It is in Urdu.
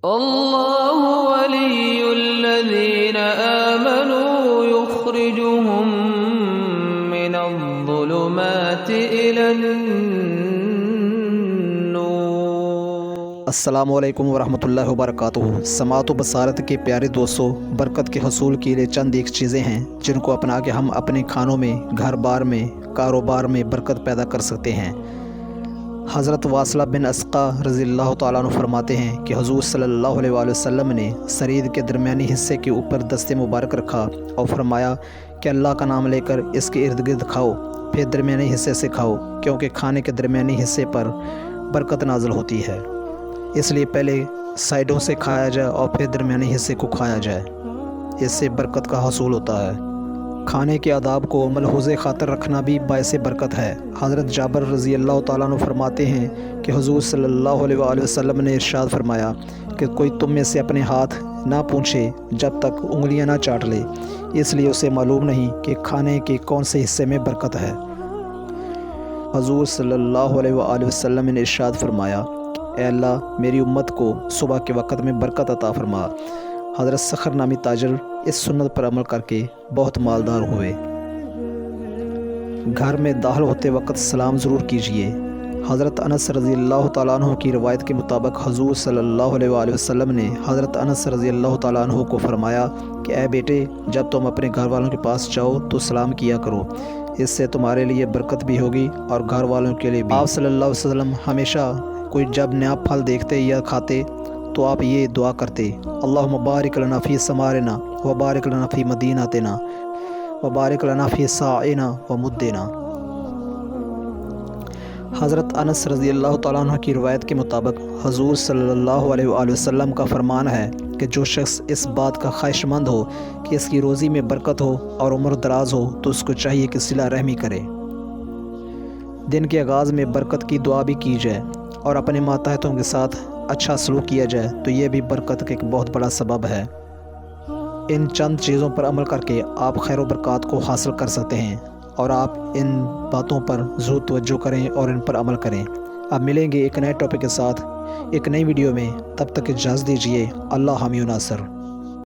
اللہ ولی الذین آمنوا یخرجهم من الظلمات الی النور۔ السلام علیکم ورحمۃ اللہ وبرکاتہ۔ سماعت و بصارت کے پیارے دوستوں، برکت کے حصول کے لیے چند ایک چیزیں ہیں جن کو اپنا کے ہم اپنے کھانوں میں، گھر بار میں، کاروبار میں برکت پیدا کر سکتے ہیں۔ حضرت واصلہ بن اسقا رضی اللہ تعالیٰ عنہ فرماتے ہیں کہ حضور صلی اللہ علیہ وآلہ وسلم نے سرید کے درمیانی حصے کے اوپر دست مبارک رکھا اور فرمایا کہ اللہ کا نام لے کر اس کے ارد گرد کھاؤ، پھر درمیانی حصے سے کھاؤ، کیونکہ کھانے کے درمیانی حصے پر برکت نازل ہوتی ہے۔ اس لیے پہلے سائیڈوں سے کھایا جائے اور پھر درمیانی حصے کو کھایا جائے، اس سے برکت کا حصول ہوتا ہے۔ کھانے کے آداب کو ملحوظ خاطر رکھنا بھی باعث برکت ہے۔ حضرت جابر رضی اللہ تعالیٰ عنہ فرماتے ہیں کہ حضور صلی اللہ علیہ وآلہ وسلم نے ارشاد فرمایا کہ کوئی تم میں سے اپنے ہاتھ نہ پونچھے جب تک انگلیاں نہ چاٹ لے، اس لیے اسے معلوم نہیں کہ کھانے کے کون سے حصے میں برکت ہے۔ حضور صلی اللہ علیہ وآلہ وسلم نے ارشاد فرمایا، اے اللہ میری امت کو صبح کے وقت میں برکت عطا فرما۔ حضرت سخر نامی تاجر اس سنت پر عمل کر کے بہت مالدار ہوئے۔ گھر میں داخل ہوتے وقت سلام ضرور کیجیے۔ حضرت انس رضی اللہ تعالیٰ عنہ کی روایت کے مطابق حضور صلی اللہ علیہ وآلہ وسلم نے حضرت انس رضی اللہ تعالیٰ عنہ کو فرمایا کہ اے بیٹے، جب تم اپنے گھر والوں کے پاس جاؤ تو سلام کیا کرو، اس سے تمہارے لیے برکت بھی ہوگی اور گھر والوں کے لیے بھی۔ آپ صلی اللہ علیہ وسلم ہمیشہ کوئی جب نیا پھل دیکھتے یا کھاتے تو آپ یہ دعا کرتے، اللہم بارک لنا فی ثمارنا وبارک لنا فی مدینتنا وبارک لنا فی ساعنا ومدنا۔ حضرت انس رضی اللہ تعالیٰ عنہ کی روایت کے مطابق حضور صلی اللہ علیہ وآلہ وسلم کا فرمان ہے کہ جو شخص اس بات کا خواہش مند ہو کہ اس کی روزی میں برکت ہو اور عمر دراز ہو تو اس کو چاہیے کہ صلہ رحمی کرے۔ دن کے آغاز میں برکت کی دعا بھی کی جائے اور اپنے ماتحتوں کے ساتھ اچھا سلوک کیا جائے تو یہ بھی برکت کا ایک بہت بڑا سبب ہے۔ ان چند چیزوں پر عمل کر کے آپ خیر و برکات کو حاصل کر سکتے ہیں، اور آپ ان باتوں پر ضرور توجہ کریں اور ان پر عمل کریں۔ اب ملیں گے ایک نئے ٹاپک کے ساتھ ایک نئی ویڈیو میں، تب تک اجازت دیجیے۔ اللہ حامی و ناصر۔